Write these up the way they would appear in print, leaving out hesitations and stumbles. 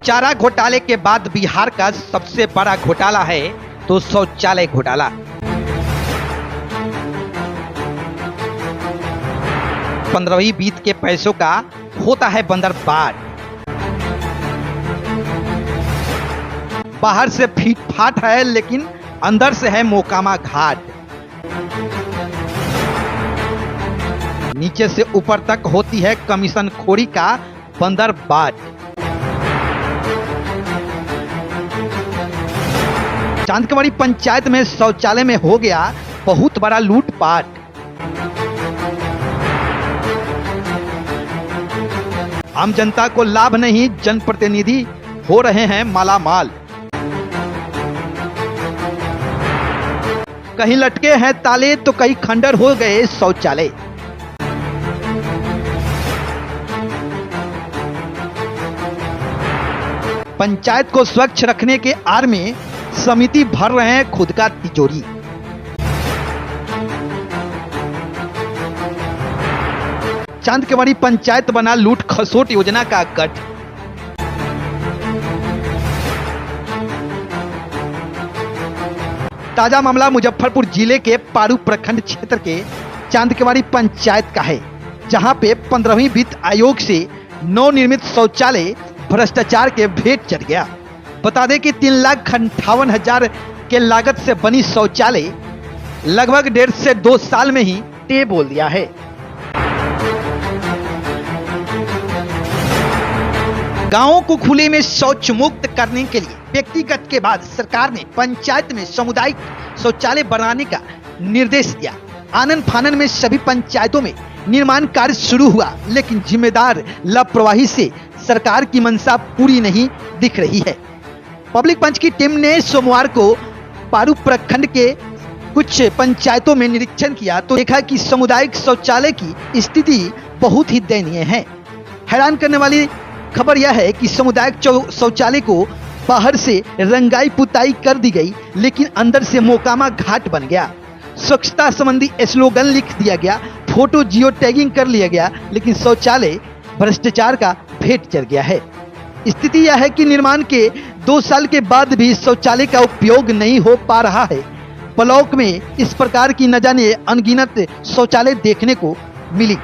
चारा घोटाले के बाद बिहार का सबसे बड़ा घोटाला है तो शौचालय घोटाला। पंद्रहवीं बीत के पैसों का होता है बंदरबांट। बाहर से फीट फाट है लेकिन अंदर से है मोकामा घाट। नीचे से ऊपर तक होती है कमीशन खोरी का बंदरबांट। चांदकवाड़ी पंचायत में शौचालय में हो गया बहुत बड़ा लूटपाट। आम जनता को लाभ नहीं, जनप्रतिनिधि हो रहे हैं मालामाल। कहीं लटके हैं ताले तो कहीं खंडर हो गए शौचालय। पंचायत को स्वच्छ रखने के आड़ में समिति भर रहे हैं खुद का तिजोरी। चांदकवाड़ी पंचायत बना लूट खसोट योजना का गठ। ताजा मामला मुजफ्फरपुर जिले के पारू प्रखंड क्षेत्र के चांदकवाड़ी पंचायत का है, जहां पे 15वीं वित्त आयोग से नवनिर्मित शौचालय भ्रष्टाचार के भेंट चढ़ गया। बता दें कि 3,58,000 के लागत से बनी शौचालय लगभग 1.5 से 2 साल में ही टे बोल दिया है। गांवों को खुले में शौच मुक्त करने के लिए व्यक्तिगत के बाद सरकार ने पंचायत में सामुदायिक शौचालय बनाने का निर्देश दिया। आनन फानन में सभी पंचायतों में निर्माण कार्य शुरू हुआ, लेकिन जिम्मेदार लापरवाही से सरकार की मंशा पूरी नहीं दिख रही है। पब्लिक पंच की टीम ने सोमवार को पारू प्रखंड के कुछ पंचायतों में निरीक्षण किया तो देखा कि सामुदायिक शौचालय की स्थिति बहुत ही दयनीय है। हैरान करने वाली खबर यह है कि सामुदायिक शौचालय को बाहर से रंगाई पुताई कर दी गई, लेकिन अंदर से मोकामा घाट बन गया। स्वच्छता संबंधी स्लोगन लिख दिया गया, फोटो जियो टैगिंग कर लिया गया, लेकिन शौचालय भ्रष्टाचार का भेंट चढ़ गया है। स्थिति यह है कि निर्माण के 2 साल के बाद भी शौचालय का उपयोग नहीं हो पा रहा है। ब्लॉक में इस प्रकार की न जाने अनगिनत शौचालय देखने को मिली।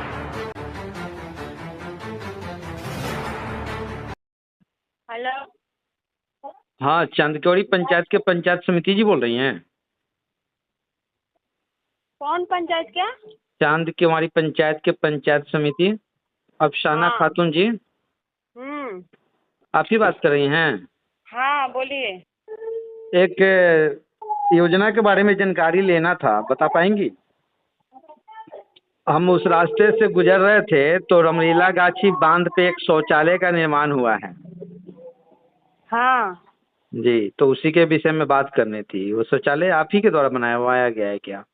हेलो, हाँ, चांदकवाड़ी पंचायत के पंचायत समिति जी बोल रही हैं? कौन पंचायत क्या? चांदकवाड़ी पंचायत के पंचायत समिति अफसाना हाँ। खातून जी, आप ही बात कर रही हैं? हाँ बोलिए। एक योजना के बारे में जानकारी लेना था, बता पाएंगी? हम उस रास्ते से गुजर रहे थे तो रमलीला गाछी बांध पे एक शौचालय का निर्माण हुआ है। हाँ जी, तो उसी के विषय में बात करनी थी। वो शौचालय आप ही के द्वारा बनाया गया है क्या?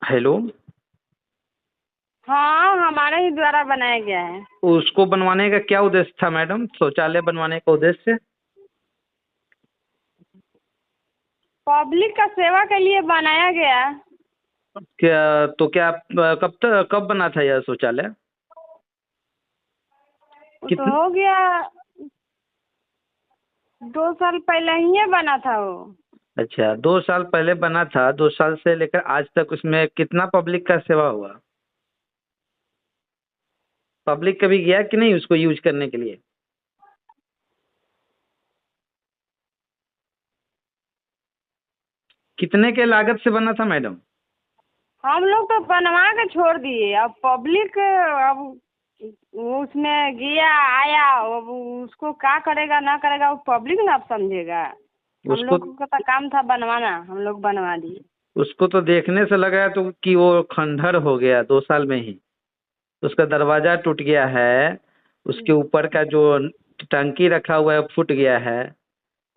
हेलो, हाँ, हमारे ही द्वारा बनाया गया है। उसको बनवाने का क्या उद्देश्य था मैडम? शौचालय बनवाने का उद्देश्य पब्लिक का सेवा के लिए बनाया गया। क्या? तो क्या कब बना था यह शौचालय? तो हो गया 2 साल पहले ही बना था वो। अच्छा, 2 साल पहले बना था। 2 साल से लेकर आज तक उसमें कितना पब्लिक का सेवा हुआ? पब्लिक कभी गया कि नहीं उसको यूज करने के लिए? कितने के लागत से बना था मैडम? हम लोग तो बनवा के छोड़ दिए। अब पब्लिक अब उसमें गया आया, अब उसको क्या करेगा ना करेगा वो पब्लिक ना अब समझेगा। हम लोग का तो काम था बनवाना, हम लोग बनवा दिए। उसको तो देखने से लगा तो कि वो खंडहर हो गया 2 साल में ही। उसका दरवाजा टूट गया है, उसके ऊपर का जो टंकी रखा हुआ है फूट गया है,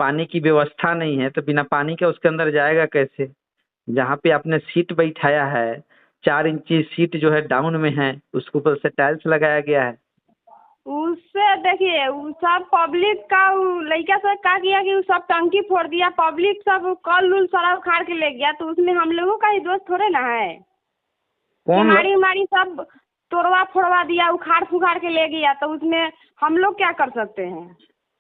पानी की व्यवस्था नहीं है, तो बिना पानी के उसके अंदर जाएगा कैसे? जहाँ पे आपने सीट बैठाया है 4 इंची सीट जो है डाउन में है, उसके ऊपर से टाइल्स लगाया गया है। उससे देखिए वो सब पब्लिक का लड़का सब क्या किया कि वो सब टंकी फोड़ दिया। पब्लिक सब कल उल सारा उखाड़ के ले गया, तो उसमें हम लोगों का ही दोस्त थोड़े ना है। कौन केमाड़ी उमाड़ी सब तोड़वा फोड़वा दिया, उखाड़ फुखाड़ के ले गया, तो उसमें हम लोग क्या कर सकते हैं?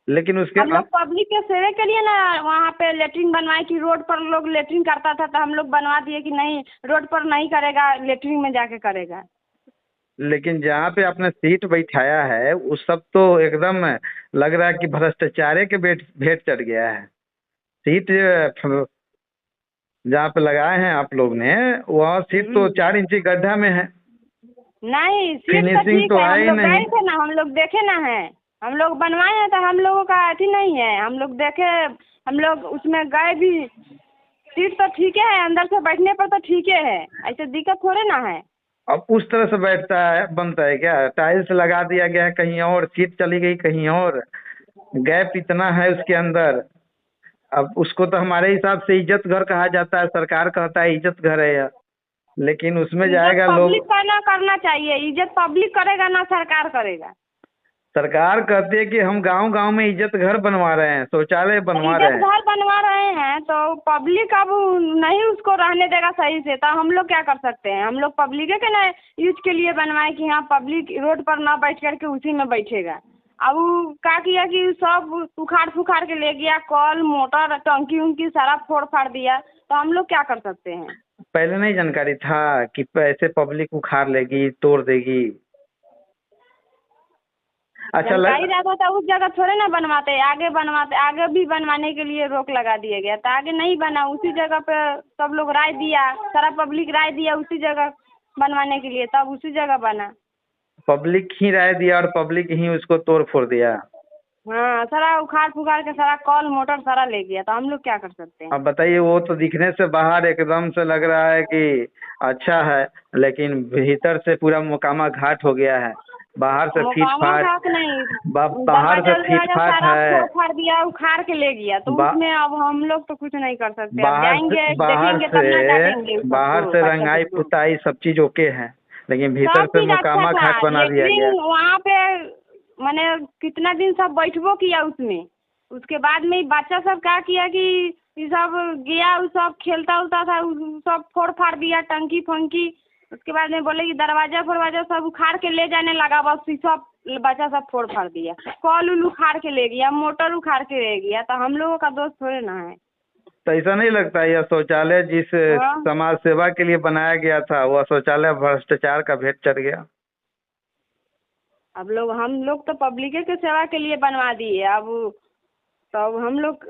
लेकिन उसके हम लोग पब्लिक के सेवे के लिए ना वहाँ पे लेटरिन बनवाए कि रोड पर लोग लेटरिन करता था तो हम लोग बनवा दिए कि नहीं रोड पर नहीं करेगा, लेटरिन में जाके करेगा। लेकिन जहाँ पे आपने सीट बैठाया है उस सब तो एकदम लग रहा है कि भ्रष्टाचार के भेंट चढ़ गया है। सीट जहाँ पे लगाए हैं आप लोग ने, वह सीट तो 4 इंची गड्ढा में है। नहीं सीट तो फिनिशिंग ठीक तो है, हम है ही लोग नहीं। गए थे ना, हम लोग देखे ना है, हम लोग बनवाए हैं तो हम लोगों का अथी नहीं है, हम लोग देखे, हम लोग उसमें गए भी। सीट तो ठीक है, अंदर से बैठने पर तो ठीक है, ऐसे दिक्कत थोड़े ना है। अब उस तरह से बैठता है बनता है क्या? टाइल्स लगा दिया गया है कहीं और, सीट चली गई कहीं और, गैप इतना है उसके अंदर। अब उसको तो हमारे हिसाब से इज्जत घर कहा जाता है, सरकार कहता है इज्जत घर है यह, लेकिन उसमें इज्जत जाएगा लोग। पब्लिक का ना करना चाहिए, इज्जत पब्लिक करेगा ना सरकार करेगा। सरकार कहती है कि हम गांव गांव में इज्जत घर बनवा रहे हैं, शौचालय बनवा रहे इज्जत हैं। घर बनवा रहे हैं तो पब्लिक अब नहीं उसको रहने देगा सही से, तो हम लोग क्या कर सकते हैं? हम लोग पब्लिक के ना यूज के लिए बनवाए कि हाँ पब्लिक रोड पर ना बैठ करके उसी में बैठेगा। अब वो क्या किया कि सब उखाड़ फुखाड़ के ले गया, कल मोटर टंकी उनकी सारा फोड़ फाड़ दिया, तो हम लोग क्या कर सकते हैं? पहले नहीं जानकारी था कि ऐसे पब्लिक उखाड़ लेगी, तोड़ देगी? अच्छा जानकारी रहता था उस जगह थोड़े ना बनवाते, आगे बनवाते, आगे भी बनवाने के लिए रोक लगा दिया गया, तो आगे नहीं बना, उसी जगह पे सब लोग राय दिया, सारा पब्लिक राय दिया उसी जगह बनवाने के लिए, तब उसी जगह बना। पब्लिक ही राय दिया और पब्लिक ही उसको तोड़ फोड़ दिया। हाँ सारा उखाड़ फुखाड़ के सारा कॉल मोटर सारा ले गया, तो हम लोग क्या कर सकते हैं? अब बताइए, वो तो दिखने से बाहर एकदम से लग रहा है कि अच्छा है, लेकिन भीतर से पूरा मोकामा घाट हो गया है। बाहर से फीट मोकामा फाट, घाट नहीं, बाहर से दरवाजा फीट फाट सारा है। फोड़ फाड़ दिया, उखाड़ के ले गया, तो उसमें अब हम लोग तो कुछ नहीं कर सकते। अब जाएंगे बाहर देखेंगे तब ना जानेंगे उस बाहर सबको, से बच्चा रंगाई सबको। पुताई सब चीज ओके है, लेकिन भीतर सब से चीज अच्छा मोकामा था, घाट बना दिया गया। लेकिन वहाँ पे मैंने कितना दिन सब बैठबो किया उसमें, उसके बाद में बच्चा सब क्या किया कि ये सब गया, वो सब खेलता उलता था, सब फोड़ फाड़ दिया टंकी फंकी। उसके बाद में बोले कि दरवाजा फरवाजा सब उखाड़ के ले जाने लगा, बस ये सब बच्चा सब फोड़ फाड़ दिया, कॉल उल उखाड़ के ले गया, मोटर उखाड़ के ले गया, तो हम लोगों का दोस्त थोड़े ना है। तो ऐसा नहीं लगता यह शौचालय जिस हाँ। समाज सेवा के लिए बनाया गया था, वह शौचालय भ्रष्टाचार का भेंट चढ़ गया? अब हम लोग तो पब्लिक के सेवा के लिए बनवा दिए, अब तो अब हम लोग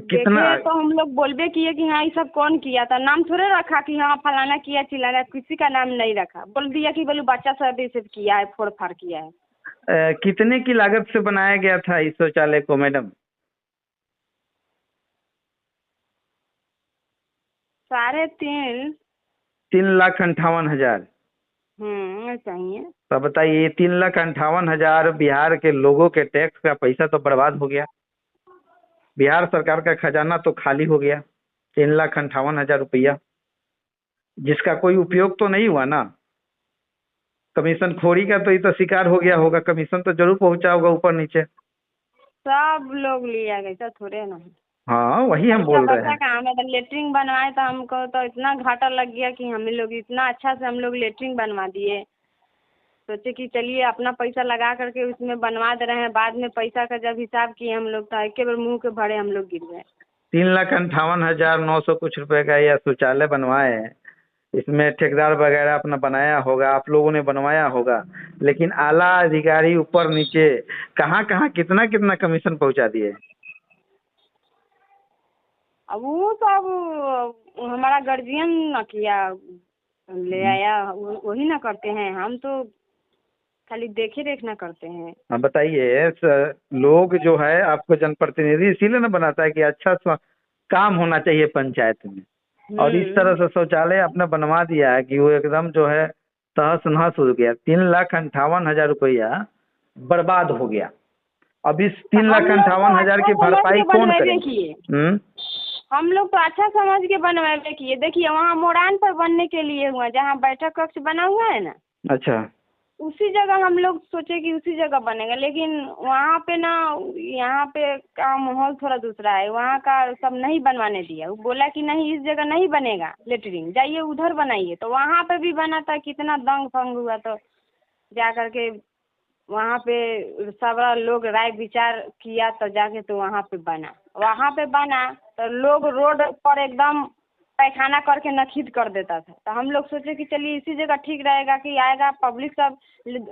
कितना देखे तो हम लोग बोलबे किए कि हाँ ये सब कौन किया था, नाम थोड़े रखा कि हाँ फलाना किया चिलाना, किसी का नाम नहीं रखा, बोल दिया कि बोलो बच्चा सब ऐसे किया है, फोड़ फाड़ किया है। कितने की लागत से बनाया गया था इस शौचालय को मैडम? 3.5 3,58,000। चाहिए। तो बताइए, 3,58,000 बिहार के लोगों के टैक्स का पैसा तो बर्बाद हो गया। बिहार सरकार का खजाना तो खाली हो गया। 3,58,000 रुपया, जिसका कोई उपयोग तो नहीं हुआ ना। कमीशन खोरी का तो ये तो शिकार हो गया होगा, कमीशन तो जरूर पहुंचा होगा ऊपर नीचे। सब लोग लिया गया थोड़े ना। हाँ वही हम बोल रहे हैं। काम है, तो लेटरिन बनवाए तो हमको तो इतना घाटा लग गया कि हम लोग इतना अच्छा से हम लोग लेटरिन बनवा दिए, सोचे कि चलिए अपना पैसा लगा करके उसमें बनवा दे रहे हैं, बाद में पैसा का जब हिसाब किए हम लोग तो एक बार मुंह के भरे हम लोग गिर गए। 3,58,900 कुछ रुपए का यह शौचालय बनवाए हैं। इसमें ठेकेदार वगैरह अपना बनाया होगा, आप लोगों ने बनवाया होगा, लेकिन आला अधिकारी ऊपर नीचे कहाँ कहाँ कितना कितना कमीशन पहुंचा दिए। अब वो तो अब हमारा गार्जियन न किया, ले आया, वही ना करते हैं, हम तो खाली देखे रेख ना करते हैं। अब बताइए, लोग जो है आपको जनप्रतिनिधि इसीलिए ना बनाता है कि अच्छा काम होना चाहिए पंचायत में, और इस तरह से शौचालय आपने बनवा दिया है कि वो एकदम जो है तहस नहस हो गया। 3,58,000 रुपया बर्बाद हो गया। अब इस 3,58,000 की भरपाई कौन करेगा? हम लोग तो अच्छा समझ के बनवाए किए। देखिए वहाँ मोड़ान पर बनने के लिए हुआ, जहाँ बैठक कक्ष बना हुआ है ना, अच्छा, उसी जगह हम लोग सोचे कि उसी जगह बनेगा, लेकिन वहाँ पे ना, यहाँ पे का माहौल थोड़ा दूसरा है, वहाँ का सब नहीं बनवाने दिया। वो बोला कि नहीं इस जगह नहीं बनेगा लेटरिन, जाइए उधर बनाइए। तो वहाँ पे भी बना था, कितना दंग फंग हुआ। तो जा करके वहाँ पे सारा लोग राय विचार किया, तो जाके तो वहाँ पे बना तो लोग रोड पर एकदम पैखाना करके नखीद कर देता था। तो हम लोग सोचे कि चलिए इसी जगह ठीक रहेगा, कि आएगा पब्लिक सब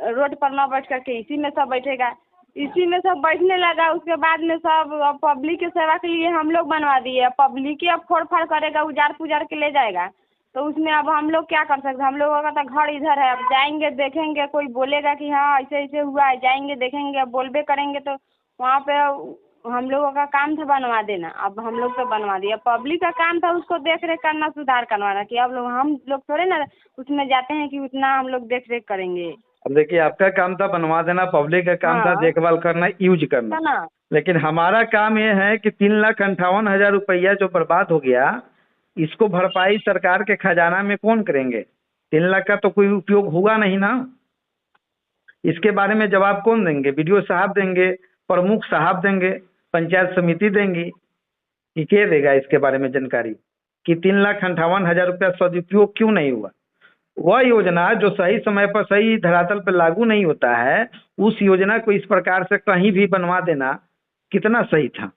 रोड पर ना बैठ करके इसी में सब बैठेगा। इसी में सब बैठने लगा। उसके बाद में सब पब्लिक की सेवा के लिए हम लोग बनवा दिए। पब्लिक ही अब फोड़ फाड़ करेगा, उजाड़ पुजाड़ के ले जाएगा। तो उसमें अब हम लोग क्या कर सकते हैं? हम लोगों का तो घर इधर है। अब जाएंगे देखेंगे, कोई बोलेगा कि हाँ ऐसे ऐसे हुआ है, जाएंगे देखेंगे, अब बोलबे करेंगे। तो वहाँ पे हम लोगों का काम था बनवा देना। अब हम लोग तो बनवा दिया। पब्लिक का काम था उसको देख रेख करना, सुधार करवाना। कि अब लोग हम लोग थोड़े ना उसमें जाते हैं कि उतना हम लोग देख रेख करेंगे। अब देखिए, आपका काम था बनवा देना, पब्लिक का काम था हाँ, देखभाल करना, यूज करना। है ना। लेकिन हमारा काम ये है कि 3,58,000 रुपया जो बर्बाद हो गया, इसको भरपाई सरकार के खजाना में कौन करेंगे? 3 लाख का तो कोई उपयोग हुआ नहीं ना। इसके बारे में जवाब कौन देंगे? बीडीओ साहब देंगे, प्रमुख साहब देंगे, पंचायत समिति देंगी, कि के देगा इसके बारे में जानकारी कि 3,58,000 रुपया सदुपयोग क्यों नहीं हुआ? वह योजना जो सही समय पर सही धरातल पर लागू नहीं होता है, उस योजना को इस प्रकार से कहीं भी बनवा देना कितना सही था?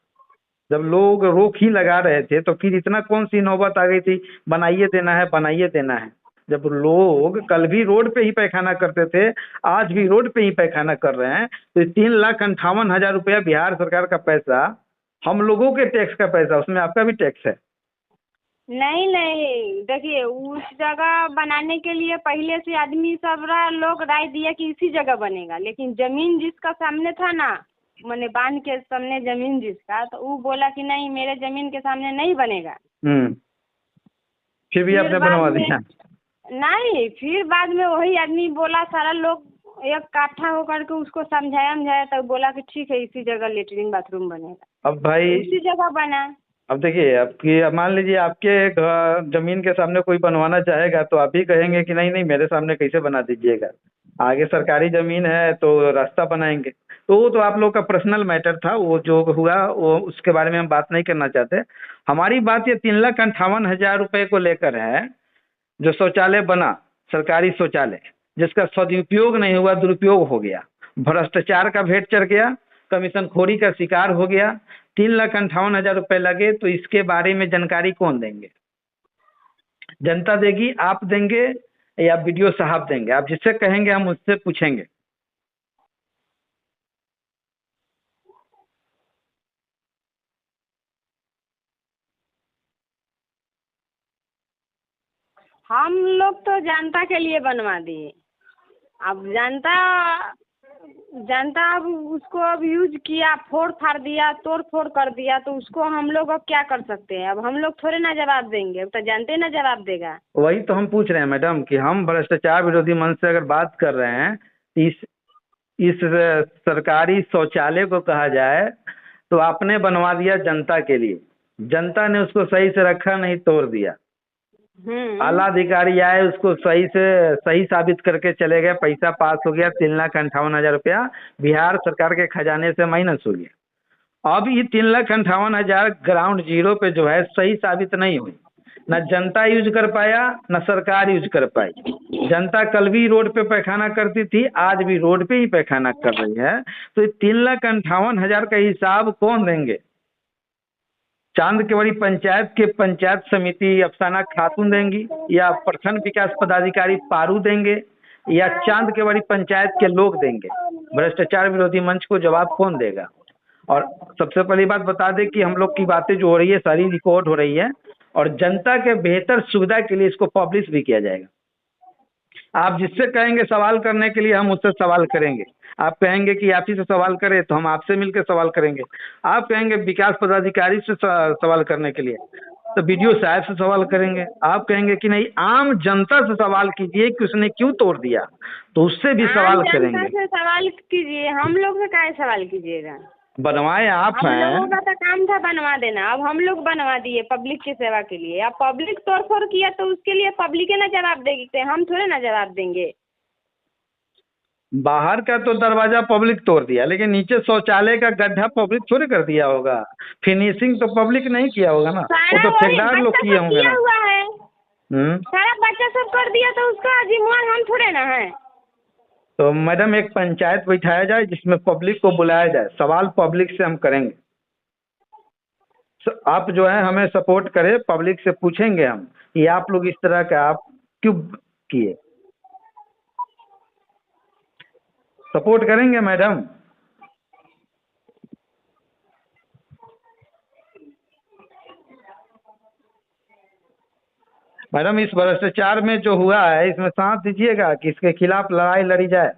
जब लोग रोक ही लगा रहे थे तो फिर इतना कौन सी नौबत आ गई थी बनाइए देना है, बनाइए देना है? जब लोग कल भी रोड पे ही पैखाना करते थे, आज भी रोड पे ही पैखाना कर रहे हैं, तो 3,58,000 रुपया बिहार सरकार का पैसा, हम लोगों के टैक्स का पैसा, उसमें आपका भी टैक्स है। नहीं नहीं, देखिए उस जगह बनाने के लिए पहले से आदमी सब लोग राय दिया कि इसी जगह बनेगा। लेकिन जमीन जिसका सामने था ना, मैंने बांध के सामने जमीन जिसका, तो वो बोला कि नहीं मेरे जमीन के सामने नहीं बनेगा। फिर भी आपने बनवा दिया? नहीं, फिर बाद में वही आदमी बोला, सारा लोग एक काठा होकर के उसको समझाया तो बोला कि ठीक है इसी जगह लेटरिन बाथरूम बनेगा। अब भाई उसी जगह बना। अब देखिए, आपकी मान लीजिए आपके जमीन के सामने कोई बनवाना चाहेगा तो आप ही कहेंगे कि नहीं नहीं मेरे सामने कैसे बना दीजिएगा, आगे सरकारी जमीन है तो रास्ता बनाएंगे। तो वो तो आप लोग का पर्सनल मैटर था, वो जो हुआ वो उसके बारे में हम बात नहीं करना चाहते। हमारी बात ये 3,58,000 रुपये को लेकर है। जो शौचालय बना, सरकारी शौचालय, जिसका सदुपयोग नहीं हुआ, दुरुपयोग हो गया, भ्रष्टाचार का भेंट चढ़ गया, कमीशन खोरी का शिकार हो गया, 3,58,000 रुपये लगे, तो इसके बारे में जानकारी कौन देंगे? जनता देगी, आप देंगे या बीडीओ साहब देंगे? आप जिससे कहेंगे हम उससे पूछेंगे। हम लोग तो जनता के लिए बनवा दिए। अब जनता अब उसको अब यूज किया, फोड़ फाड़ दिया, तोड़ फोड़ कर दिया, तो उसको हम लोग अब क्या कर सकते हैं? अब हम लोग थोड़े ना जवाब देंगे, अब तो जनता ना जवाब देगा। वही तो हम पूछ रहे हैं मैडम कि हम भ्रष्टाचार विरोधी मंच से अगर बात कर रहे हैं, इस सरकारी शौचालय को कहा जाए तो आपने बनवा दिया जनता के लिए, जनता ने उसको सही से रखा नहीं, तोड़ दिया। आला अधिकारी आए, उसको सही से सही साबित करके चले गए, पैसा पास हो गया, 3,58,000 रुपया बिहार सरकार के खजाने से माइनस हो गया। अब ये 3,58,000 ग्राउंड जीरो पे जो है सही साबित नहीं हुई, न जनता यूज कर पाया न सरकार यूज कर पाई। जनता कल भी रोड पे पैखाना करती थी, आज भी रोड पे ही पैखाना कर रही है। तो 3,58,000 का हिसाब कौन देंगे? चांद केवड़ी पंचायत के पंचायत समिति अफसाना खातून देंगी, या प्रखंड विकास पदाधिकारी पारू देंगे, या चांद केवड़ी पंचायत के लोग देंगे? भ्रष्टाचार विरोधी मंच को जवाब कौन देगा? और सबसे पहली बात बता दें कि हम लोग की बातें जो हो रही है सारी रिकॉर्ड हो रही है, और जनता के बेहतर सुविधा के लिए इसको पब्लिश भी किया जाएगा। आप जिससे कहेंगे सवाल करने के लिए हम उससे सवाल करेंगे। आप कहेंगे कि आप ही से सवाल करें तो हम आपसे मिलकर सवाल करेंगे। आप कहेंगे विकास पदाधिकारी से सवाल करने के लिए तो बीडीओ साहब से सवाल करेंगे। आप कहेंगे कि नहीं आम जनता से सवाल कीजिए कि उसने क्यों तोड़ दिया, तो उससे भी सवाल करेंगे। जनता से सवाल कीजिए, हम लोग से क्या सवाल कीजिएगा? बनवाए आप हम हैं। लोगों का तो काम था बनवा देना, अब हम लोग बनवा दिए पब्लिक की सेवा के लिए। अब पब्लिक तोड़ फोड़ किया तो उसके लिए पब्लिक ना जवाब देगी, हम थोड़े ना जवाब देंगे। बाहर का तो दरवाजा पब्लिक तोड़ दिया, लेकिन नीचे शौचालय का गड्ढा पब्लिक थोड़ी कर दिया होगा। फिनिशिंग तो पब्लिक नहीं किया होगा ना, वो सारा तो वही ठेकेदार लोग बच्चा किए सब होंगे किया ना। हुआ है, हम्म। सारा बच्चा सब कर दिया तो उसका जिम्मेवार हम थोड़े ना है। तो मैडम एक पंचायत बैठाया जाए जिसमें पब्लिक को बुलाया जाए, सवाल पब्लिक से हम करेंगे। आप जो है हमें सपोर्ट करें, पब्लिक से पूछेंगे हम कि आप लोग इस तरह का आप क्यों किए। सपोर्ट करेंगे मैडम। मैडम इस भ्रष्टाचार में जो हुआ है इसमें साथ दीजिएगा कि इसके खिलाफ लड़ाई लड़ी जाए,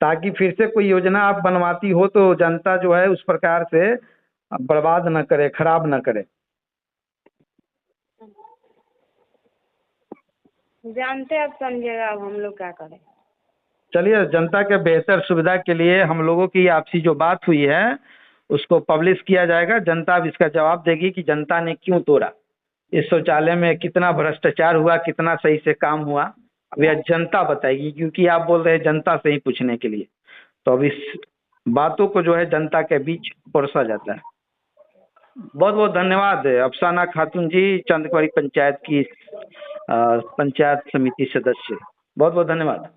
ताकि फिर से कोई योजना आप बनवाती हो तो जनता जो है उस प्रकार से बर्बाद न करे, खराब न करे। जानते अब समझेगा, अब हम लोग क्या करें। चलिए, जनता के बेहतर सुविधा के लिए हम लोगों की आपसी जो बात हुई है उसको पब्लिश किया जाएगा। जनता अब इसका जवाब देगी कि जनता ने क्यों तोड़ा, इस शौचालय में कितना भ्रष्टाचार हुआ, कितना सही से काम हुआ, अब यह जनता बताएगी। क्योंकि आप बोल रहे हैं जनता से ही पूछने के लिए, तो अब इस बातों को जो है जनता के बीच परोसा जाता है। बहुत बहुत धन्यवाद अफसाना खातून जी, चंदकवाड़ी पंचायत की पंचायत समिति सदस्य। बहुत बहुत धन्यवाद।